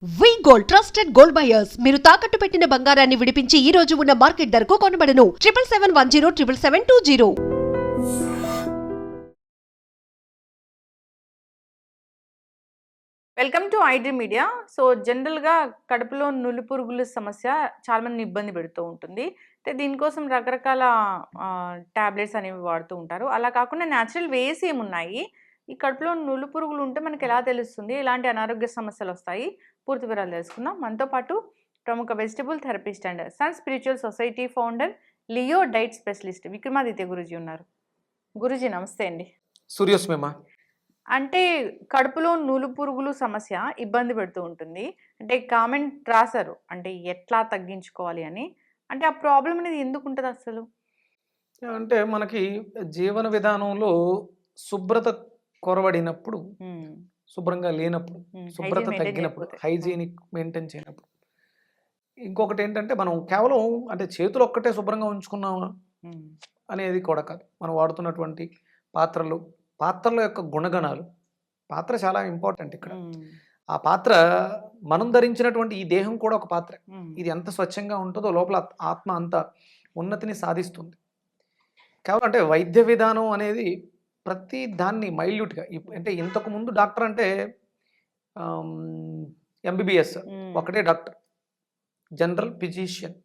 వి gold trusted gold buyers మీరు తాకట్టు పెట్టిన బంగారాన్ని విడిపించి ఈ రోజు ఉన్న మార్కెట్ ధరకు కొనబడను 7771077220. Welcome to iDream media. So జనరల్గా కడుపులో నులి పురుగుల సమస్య చాలా మందిని ఇబ్బంది పెడుతూ ఉంటుంది. అయితే దీనికోసం రకరకాల టాబ్లెట్స్ అనేవి వాడుతూ ఉంటారు. అలా కాకుండా న్యాచురల్ వేస్ ఏమున్నాయి, ఈ కడుపులో నులి పురుగులు ఉంటే మనకి ఎలా తెలుస్తుంది, ఇలాంటి అనారోగ్య సమస్యలు వస్తాయి, పూర్తి వివరాలు తెలుసుకుందాం. మనతో పాటు ప్రముఖ vegetable therapist and sun spiritual society founder, Leo diet specialist Vikramaditya Guruji ఉన్నారు. గురూజీ నమస్తే అండి. సూర్యోస్మేమా. అంటే కడుపులో నులు పురుగులు సమస్య ఇబ్బంది పెడుతూ ఉంటుంది. అంటే కామెంట్ రాశారు, అంటే ఎట్లా తగ్గించుకోవాలి అని. అంటే ఆ ప్రాబ్లం అనేది ఎందుకు ఉంటుంది అసలు? అంటే మనకి జీవన విధానంలో శుభ్రత కొరవడినప్పుడు, శుభ్రంగా లేనప్పుడు, శుభ్రత తగ్గినప్పుడు, హైజీనిక్ మెయింటైన్ చేయనప్పుడు, ఇంకొకటి ఏంటంటే మనం కేవలం అంటే చేతులు ఒక్కటే శుభ్రంగా ఉంచుకున్నామా అనేది కూడా కాదు. మనం వాడుతున్నటువంటి పాత్రల యొక్క గుణగణాలు, పాత్ర చాలా ఇంపార్టెంట్ ఇక్కడ. ఆ పాత్ర మనం ధరించినటువంటి ఈ దేహం కూడా ఒక పాత్ర. ఇది ఎంత స్వచ్ఛంగా ఉంటుందో లోపల ఆత్మ అంత ఉన్నతిని సాధిస్తుంది. కేవలం అంటే వైద్య విధానం అనేది ప్రతి దాన్ని మైల్యూట్గా, అంటే ఇంతకు ముందు డాక్టర్ అంటే ఎంబీబీఎస్ ఒకటే డాక్టర్, జనరల్ ఫిజిషియన్,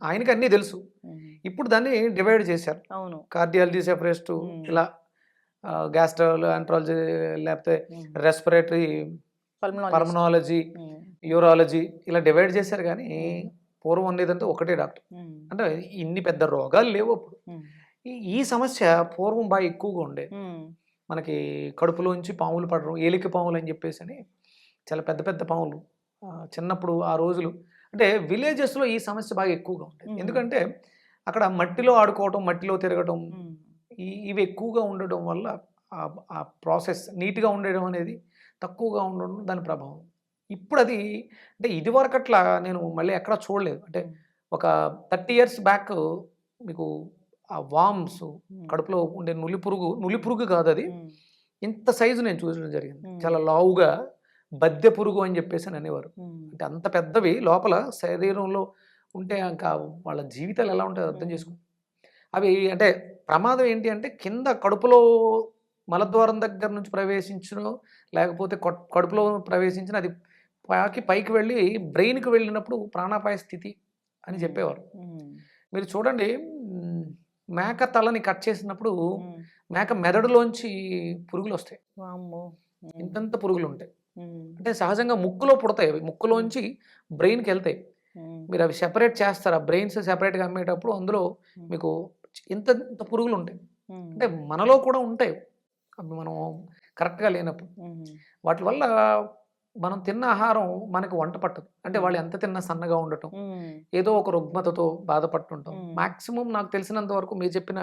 ఆయనకి అన్నీ తెలుసు. ఇప్పుడు దాన్ని డివైడ్ చేశారు. కార్డియాలజీ సెపరేట్, ఇలా గ్యాస్ట్రోఎంట్రాలజీ, లేకపోతే రెస్పిరేటరీ, పల్మనాలజీ, యూరాలజీ, ఇలా డివైడ్ చేశారు. కానీ పూర్వం ఉండేదంటే ఒకటే డాక్టర్. అంటే ఇన్ని పెద్ద రోగాలు లేవు అప్పుడు. ఈ సమస్య పూర్వం బాగా ఎక్కువగా ఉండేది. మనకి కడుపులోంచి పాములు పడడం, ఏలిక పాములు అని చెప్పేసి అని చాలా పెద్ద పెద్ద పాములు చిన్నప్పుడు ఆ రోజులు. అంటే విలేజెస్లో ఈ సమస్య బాగా ఎక్కువగా ఉండేది. ఎందుకంటే అక్కడ మట్టిలో ఆడుకోవటం, మట్టిలో తిరగటం, ఇవి ఎక్కువగా ఉండడం వల్ల ఆ ప్రాసెస్ నీట్గా ఉండడం అనేది తక్కువగా ఉండడం దాని ప్రభావం. ఇప్పుడు అది అంటే ఇదివరకు అట్లా నేను మళ్ళీ ఎక్కడ చూడలేదు. అంటే ఒక 30 years బ్యాక్ మీకు ఆ వామ్స్, కడుపులో ఉండే నులి పురుగు కాదు అది, ఇంత సైజు నేను చూసడం జరిగింది. చాలా లావుగా బద్దె పురుగు అని చెప్పేసి అని అనేవారు. అంటే అంత పెద్దవి లోపల శరీరంలో ఉంటే ఇంకా వాళ్ళ జీవితాలు ఎలా ఉంటాయో అర్థం చేసుకుంటాం. అవి అంటే ప్రమాదం ఏంటి అంటే కింద కడుపులో మలద్వారం దగ్గర నుంచి ప్రవేశించడం, లేకపోతే కడుపులో ప్రవేశించిన అది పైకి వెళ్ళి బ్రెయిన్కి వెళ్ళినప్పుడు ప్రాణాపాయ స్థితి అని చెప్పేవారు. మీరు చూడండి, మేక తలని కట్ చేసినప్పుడు మేక మెదడులోంచి పురుగులు వస్తాయి, ఇంతంత పురుగులు ఉంటాయి. అంటే సహజంగా ముక్కులో పుడతాయి, అవి ముక్కులోంచి బ్రెయిన్కి వెళ్తాయి. మీరు అవి సెపరేట్ చేస్తారు, ఆ బ్రెయిన్స్ సెపరేట్గా అమ్మేటప్పుడు అందులో మీకు ఇంత పురుగులు ఉంటాయి. అంటే మనలో కూడా ఉంటాయి, అవి మనం కరెక్ట్గా లేనప్పుడు. వాటి వల్ల మనం తిన్న ఆహారం మనకు వంట పట్టదు. అంటే వాళ్ళు ఎంత తిన్నా సన్నగా ఉండటం, ఏదో ఒక రుగ్మతతో బాధపడుతుంటాం. మ్యాక్సిమం నాకు తెలిసినంత వరకు మీరు చెప్పిన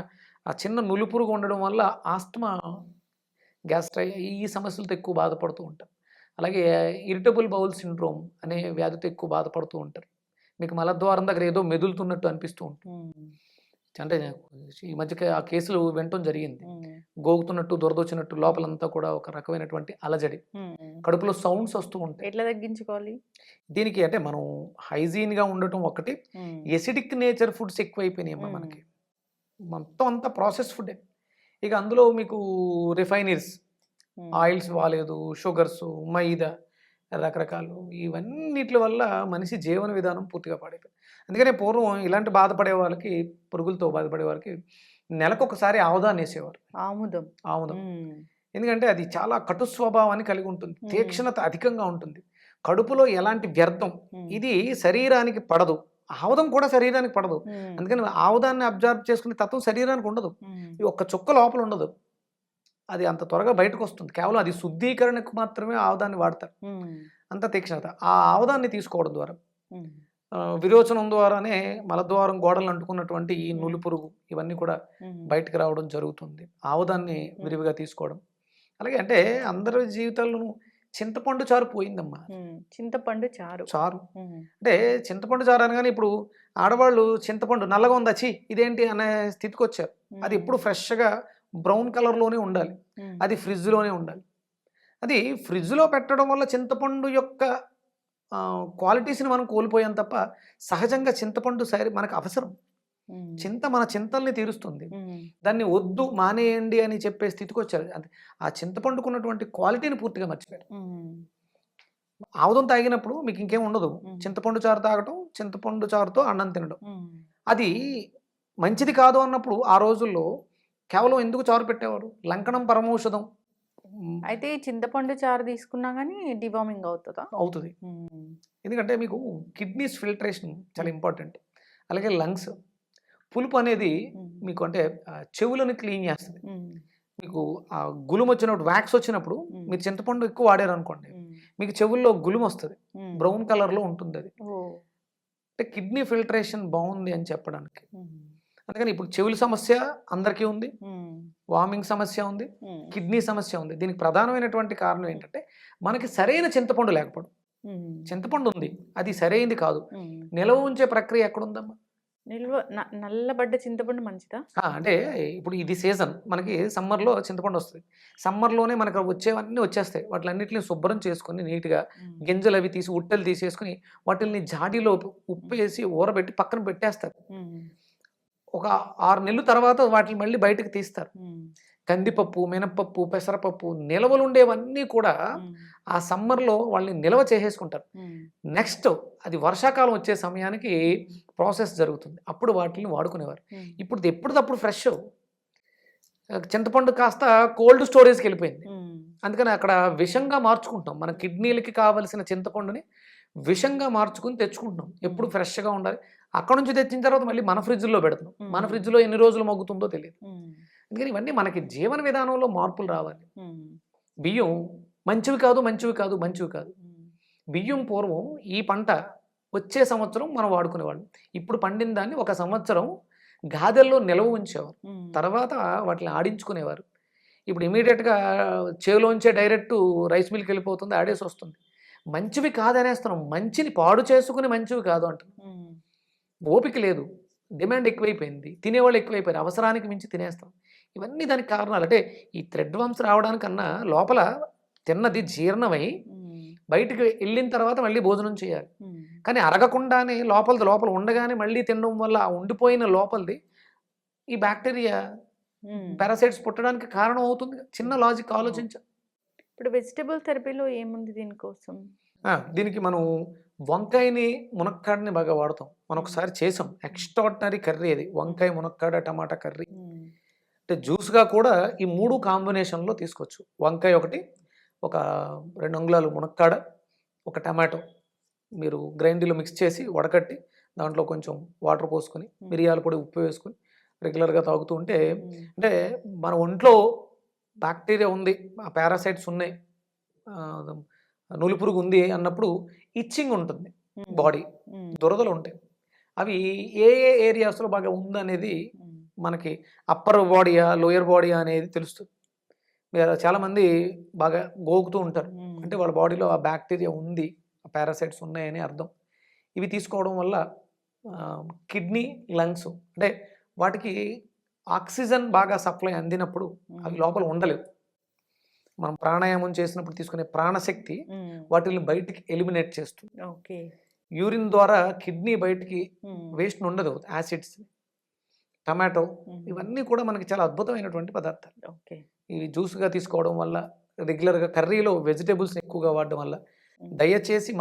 ఆ చిన్న నులి పురుగు ఉండడం వల్ల ఆస్తమా, గ్యాస్ట్రై, ఈ సమస్యలతో ఎక్కువ బాధపడుతూ ఉంటారు. అలాగే ఇరిటబుల్ బౌల్ సిండ్రోమ్ అనే వ్యాధితో ఎక్కువ బాధపడుతూ ఉంటారు. మీకు మలద్వారం దగ్గర ఏదో మెదులుతున్నట్టు అనిపిస్తూ ఉంటుంది. అంటే ఈ మధ్య ఆ కేసులు వినటం జరిగింది. గోగుతున్నట్టు, దొరదొచ్చినట్టు, లోపలంతా కూడా ఒక రకమైనటువంటి అలజడి, కడుపులో సౌండ్స్ వస్తూ ఉంటాయి. ఎట్లా తగ్గించుకోవాలి దీనికి? అంటే మనం హైజీన్గా ఉండటం ఒకటి, ఎసిడిక్ నేచర్ ఫుడ్స్ ఎక్కువైపోయినాయి అమ్మా మనకి. మొత్తం అంతా ప్రాసెస్ ఫుడ్డే. ఇక అందులో మీకు రిఫైనరీస్, ఆయిల్స్ బాగాలేదు, షుగర్స్, మైదా, రకరకాలు, ఇవన్నిటి వల్ల మనిషి జీవన విధానం పూర్తిగా పాడైపోయింది. అందుకనే పూర్వం ఇలాంటి బాధపడే వాళ్ళకి, పురుగులతో బాధపడే వాళ్ళకి నెలకొకసారి ఆముదాన్ని వేసేవారు. ఆముదం. ఎందుకంటే అది చాలా కటు స్వభావాన్ని కలిగి ఉంటుంది, తీక్షణత అధికంగా ఉంటుంది. కడుపులో ఎలాంటి వ్యర్థం ఇది శరీరానికి పడదు, ఆముదం కూడా శరీరానికి పడదు. అందుకని ఆముదాన్ని అబ్జర్వ్ చేసుకునే తత్వం శరీరానికి ఉండదు. ఈ ఒక్క చుక్క లోపల ఉండదు, అది అంత త్వరగా బయటకు వస్తుంది. కేవలం అది శుద్ధీకరణకు మాత్రమే ఆముదాన్ని వాడతారు, అంత తీక్షణత. ఆ ఆముదాన్ని తీసుకోవడం ద్వారా, విరోచనం ద్వారానే మలద్వారం గోడలు అంటుకున్నటువంటి ఈ నులి పురుగు ఇవన్నీ కూడా బయటకు రావడం జరుగుతుంది, ఆముదాన్ని విరివిగా తీసుకోవడం. అలాగే అంటే అందరి జీవితాల్లోనూ చింతపండు చారు పోయిందమ్మా. చింతపండు చారు అంటే చింతపండు చారు అనగానే ఇప్పుడు ఆడవాళ్ళు చింతపండు నల్లగా ఉందా, చి ఇదేంటి అనే స్థితికి వచ్చారు. అది ఎప్పుడు ఫ్రెష్గా బ్రౌన్ కలర్లోనే ఉండాలి, అది ఫ్రిడ్జ్లోనే ఉండాలి. అది ఫ్రిడ్జ్లో పెట్టడం వల్ల చింతపండు యొక్క క్వాలిటీస్ని మనం కోల్పోయాం తప్ప సహజంగా చింతపండు సైడ్ మనకు అవసరం. మన చింతల్ని తీరుస్తుంది. దాన్ని వద్దు మానేయండి అని చెప్పే స్థితికి వచ్చారు. అంటే ఆ చింతపండుకున్నటువంటి క్వాలిటీని పూర్తిగా మర్చిపోయారు. ఆముదం తాగినప్పుడు మీకు ఇంకేం ఉండదు. చింతపండు చారు తాగటం, చింతపండు చారుతో అన్నం తినడం. అది మంచిది కాదు అన్నప్పుడు ఆ రోజుల్లో కేవలం ఎందుకు చారు పెట్టేవారు? లంకణం పరమౌషధం అయితే ఈ చింతపండు చారు తీసుకున్నా కానీ డివార్మింగ్ అవుతుందా? అవుతుంది. ఎందుకంటే మీకు కిడ్నీస్ ఫిల్టరేషన్ చాలా ఇంపార్టెంట్. అలాగే లంగ్స్ పులుపు అనేది మీకు అంటే చెవులను క్లీన్ చేస్తుంది. మీకు ఆ గులుము వచ్చినప్పుడు వ్యాక్స్ వచ్చినప్పుడు మీరు చింతపండు ఎక్కువ వాడారు అనుకోండి, మీకు చెవుల్లో గులుము వస్తుంది, బ్రౌన్ కలర్లో ఉంటుంది. అది అంటే కిడ్నీ ఫిల్టరేషన్ బాగుంది అని చెప్పడానికి. అందుకని ఇప్పుడు చెవుల సమస్య అందరికీ ఉంది, వామింగ్ సమస్య ఉంది, కిడ్నీ సమస్య ఉంది. దీనికి ప్రధానమైనటువంటి కారణం ఏంటంటే మనకి సరైన చింతపండు లేకపోవడం. చింతపండు ఉంది, అది సరైనది కాదు. నిల్వ ఉంచే ప్రక్రియ ఎక్కడుందమ్మా? నల్లబడ్డ చింతపండు మంచిదా? అంటే ఇప్పుడు ఇది సీజన్, మనకి సమ్మర్లో చింతపండు వస్తుంది. సమ్మర్లోనే మనకు వచ్చేవన్నీ వచ్చేస్తాయి. వాటిలన్నింటిని శుభ్రం చేసుకొని నీట్గా గింజలు అవి తీసి ఉట్టెలు తీసేసుకుని వాటిని జాడీలో ఉప్పు వేసి ఊరబెట్టి పక్కన పెట్టేస్తారు. ఒక 6 నెలల తర్వాత వాటిని మళ్ళీ బయటకు తీస్తారు. కందిపప్పు, మినపప్పు, పెసరపప్పు నిల్వలు ఉండేవన్నీ కూడా ఆ సమ్మర్లో వాళ్ళని నిల్వ చేసేసుకుంటారు. నెక్స్ట్ అది వర్షాకాలం వచ్చే సమయానికి ప్రాసెస్ జరుగుతుంది, అప్పుడు వాటిని వాడుకునేవారు. ఇప్పుడు ఎప్పటికప్పుడు ఫ్రెష్ చింతపండు కాస్త కోల్డ్ స్టోరేజ్కి వెళ్ళిపోయింది. అందుకని అక్కడ విషంగా మార్చుకుంటాం. మన కిడ్నీలకి కావలసిన చింతపండుని విషంగా మార్చుకుని తెచ్చుకుంటున్నాం. ఎప్పుడు ఫ్రెష్గా ఉండాలి. అక్కడ నుంచి తెచ్చిన తర్వాత మళ్ళీ మన ఫ్రిడ్జ్లో పెడుతున్నాం. మన ఫ్రిడ్జ్లో ఎన్ని రోజులు మగ్గుతుందో తెలియదు. అందుకని ఇవన్నీ మనకి జీవన విధానంలో మార్పులు రావాలి. బియ్యం మంచివి కాదు, మంచివి కాదు, మంచివి కాదు. బియ్యం పూర్వం ఈ పంట వచ్చే సంవత్సరం మనం వాడుకునేవాళ్ళం. ఇప్పుడు పండిన దాన్ని ఒక సంవత్సరం గాదెల్లో నిల్వ ఉంచేవారు, తర్వాత వాటిని ఆడించుకునేవారు. ఇప్పుడు ఇమీడియట్గా చేలోంచే డైరెక్ట్ రైస్ మిల్కి వెళ్ళిపోతుంది, ఆడేసి వస్తుంది. మంచివి కాదనేస్తున్నాం, మంచిని పాడు చేసుకుని మంచివి కాదు అంటున్నాం. ఓపిక లేదు, డిమాండ్ ఎక్కువైపోయింది, తినేవాళ్ళు ఎక్కువైపోయారు, అవసరానికి మించి తినేస్తాం. ఇవన్నీ దానికి కారణాలు. అంటే ఈ థ్రెడ్ వంశ రావడానికన్నా లోపల తిన్నది జీర్ణమై బయటికి వెళ్ళిన తర్వాత మళ్ళీ భోజనం చేయాలి. కానీ అరగకుండానే లోపల ఉండగానే మళ్ళీ తినడం వల్ల ఉండిపోయిన లోపలిది ఈ బ్యాక్టీరియా పారాసైట్స్ పుట్టడానికి కారణం అవుతుంది. చిన్న లాజిక్ ఆలోచించాలి. ఇప్పుడు వెజిటబుల్ థెరపీలో ఏముంది దీనికోసం? దీనికి మనం వంకాయని మునక్కాడని బాగా వాడతాం. మనం ఒకసారి చేసాం, ఎక్స్ట్రాడినరీ కర్రీ అది, వంకాయ మునక్కాడ టమాటా కర్రీ. అంటే జ్యూస్గా కూడా ఈ 3 కాంబినేషన్లో తీసుకోవచ్చు. వంకాయ ఒకటి, ఒక 2 అంగుళాలు మునక్కాడ, ఒక టమాటో మీరు గ్రైండర్లో మిక్స్ చేసి వడకట్టి దాంట్లో కొంచెం వాటర్ పోసుకొని మిరియాల పొడి, ఉప్పు వేసుకొని రెగ్యులర్గా తాగుతూ ఉంటే, అంటే మన ఒంట్లో బ్యాక్టీరియా ఉంది, ఆ పారాసైట్స్ ఉన్నాయి, నులిపురుగు ఉంది అన్నప్పుడు ఇచ్చింగ్ ఉంటుంది, బాడీ దురదలు ఉంటాయి. అవి ఏ ఏరియాస్లో బాగా ఉందనేది మనకి అప్పర్ బాడీయా లోయర్ బాడీయా అనేది తెలుస్తుంది. చాలామంది బాగా గోకుతూ ఉంటారు, అంటే వాళ్ళ బాడీలో ఆ బ్యాక్టీరియా ఉంది, ఆ పారాసైట్స్ ఉన్నాయని అర్థం. ఇవి తీసుకోవడం వల్ల కిడ్నీ, లంగ్స్ అంటే వాటికి ఆక్సిజన్ బాగా సప్లై అందినప్పుడు అవి లోపల ఉండలేవు. మనం ప్రాణాయామం చేసినప్పుడు తీసుకునే ప్రాణశక్తి వాటిని బయటికి ఎలిమినేట్ చేస్తుంది. యూరిన్ ద్వారా కిడ్నీ బయటికి వేస్ట్ ఉండదు, యాసిడ్స్. టమాటో ఇవన్నీ కూడా మనకి చాలా అద్భుతమైనటువంటి పదార్థాలు. ఇవి జ్యూస్గా తీసుకోవడం వల్ల, రెగ్యులర్గా కర్రీలో వెజిటేబుల్స్ ఎక్కువగా వాడడం వల్ల, దయచేసి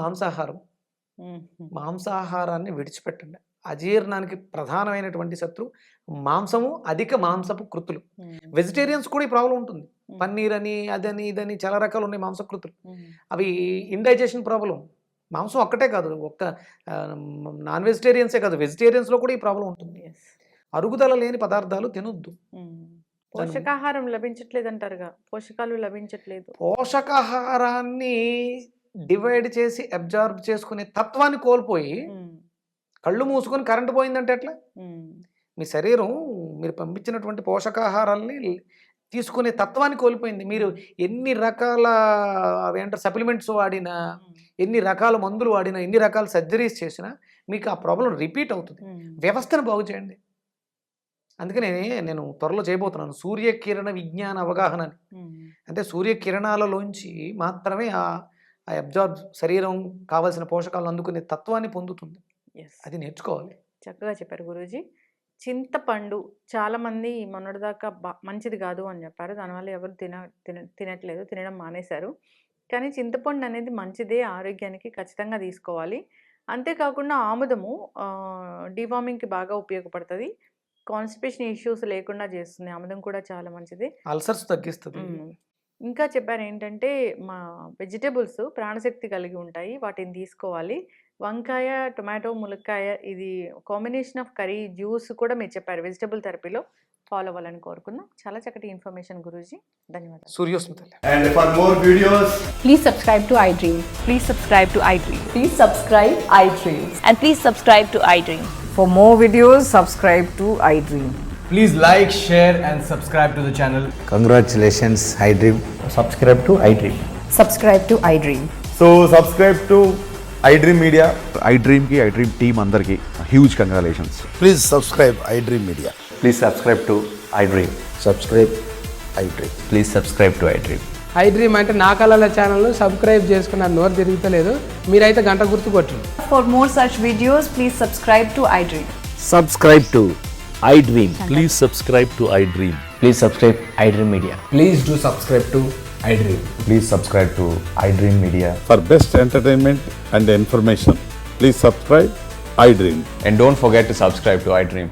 మాంసాహారాన్ని విడిచిపెట్టండి. అజీర్ణానికి ప్రధానమైనటువంటి శత్రు మాంసము, అధిక మాంసపు కృతులు. వెజిటేరియన్స్ కూడా ఈ ప్రాబ్లం ఉంటుంది. పన్నీర్ అని, అదని, ఇదని చాలా రకాలు ఉన్నాయి మాంసకృతులు. అవి ఇండైజెషన్ ప్రాబ్లం. మాంసం ఒక్కటే కాదు, నాన్ వెజిటేరియన్సే కాదు, వెజిటేరియన్స్లో కూడా ఈ ప్రాబ్లం ఉంటుంది. అరుగుదల లేని పదార్థాలు తినొద్దు. పోషకాహారం లభించట్లేదు అంటారుగా, పోషకాలు లభించట్లేదు. పోషకాహారాన్ని డివైడ్ చేసి అబ్జార్బ్ చేసుకునే తత్వాన్ని కోల్పోయి కళ్ళు మూసుకొని కరెంటు పోయిందంటే ఎట్లా? మీ శరీరం మీరు పంపించినటువంటి పోషకాహారాల్ని తీసుకునే తత్వాన్ని కోల్పోయింది. మీరు ఎన్ని రకాల అవేంటారు సప్లిమెంట్స్ వాడినా, ఎన్ని రకాల మందులు వాడినా, ఎన్ని రకాల సర్జరీస్ చేసినా మీకు ఆ ప్రాబ్లం రిపీట్ అవుతుంది. వ్యవస్థను బాగు చేయండి. అందుకనే నేను త్వరలో చేయబోతున్నాను సూర్యకిరణ విజ్ఞాన అవగాహన అని. అంటే సూర్యకిరణాలలోంచి మాత్రమే ఆ ఆ అబ్జార్బ్ శరీరం కావాల్సిన పోషకాలను అందుకునే తత్వాన్ని పొందుతుంది. ఎస్, అది నేర్చుకోవాలి. చక్కగా చెప్పారు గురూజీ. చింతపండు చాలామంది మొన్నటిదాకా మంచిది కాదు అని చెప్పారు. దానివల్ల ఎవరు తినట్లేదు, తినడం మానేశారు. కానీ చింతపండు అనేది మంచిదే, ఆరోగ్యానికి ఖచ్చితంగా తీసుకోవాలి. అంతేకాకుండా ఆముదము డివార్మింగ్కి బాగా ఉపయోగపడుతుంది, కాన్స్టిపేషన్ ఇష్యూస్ లేకుండా చేస్తుంది. ఆముదం కూడా చాలా మంచిది. అల్సర్స్ తగ్గిస్తుంది. ఇంకా చెప్పారు ఏంటంటే మా వెజిటేబుల్స్ ప్రాణశక్తి కలిగి ఉంటాయి, వాటిని తీసుకోవాలి. వంకాయ, టొమాటో, ములక్కాయ ఇది కాంబినేషన్ ఆఫ్ కర్రీ జ్యూస్ కూడా మీరు చెప్పారు వెజిటబుల్ థెరపీలో ఫాలో అవ్వాలని కోరుకుందాం. చాలా చక్కటి ఇన్ఫర్మేషన్ గురూజీ, ధన్యవాదాలు. సూర్యోస్మితలు. And for more videos, Please subscribe to iDream. Please subscribe to iDream. Please subscribe iDream. And please subscribe to iDream. For more videos, subscribe to iDream. please like, share, and subscribe to the channel. Congratulations, iDream. Subscribe to iDream. Subscribe to iDream. So subscribe to iDream Media. iDream team అందరికి huge congratulations. Please subscribe iDream Media. Please subscribe to iDream. Subscribe iDream. Please subscribe to iDream. iDream అంటే నా కళల ఛానల్ను subscribe చేసుకున్న నోరు తిరుగుతలేదు, మీరైతే గంట గుర్తు కొట్టండి. For more such videos, please subscribe to iDream. Subscribe to iDream. Please subscribe to iDream. Please subscribe iDream Media. Please do subscribe to iDream. Please subscribe to iDream Media. For best entertainment and information, please subscribe iDream. And don't forget to subscribe to iDream.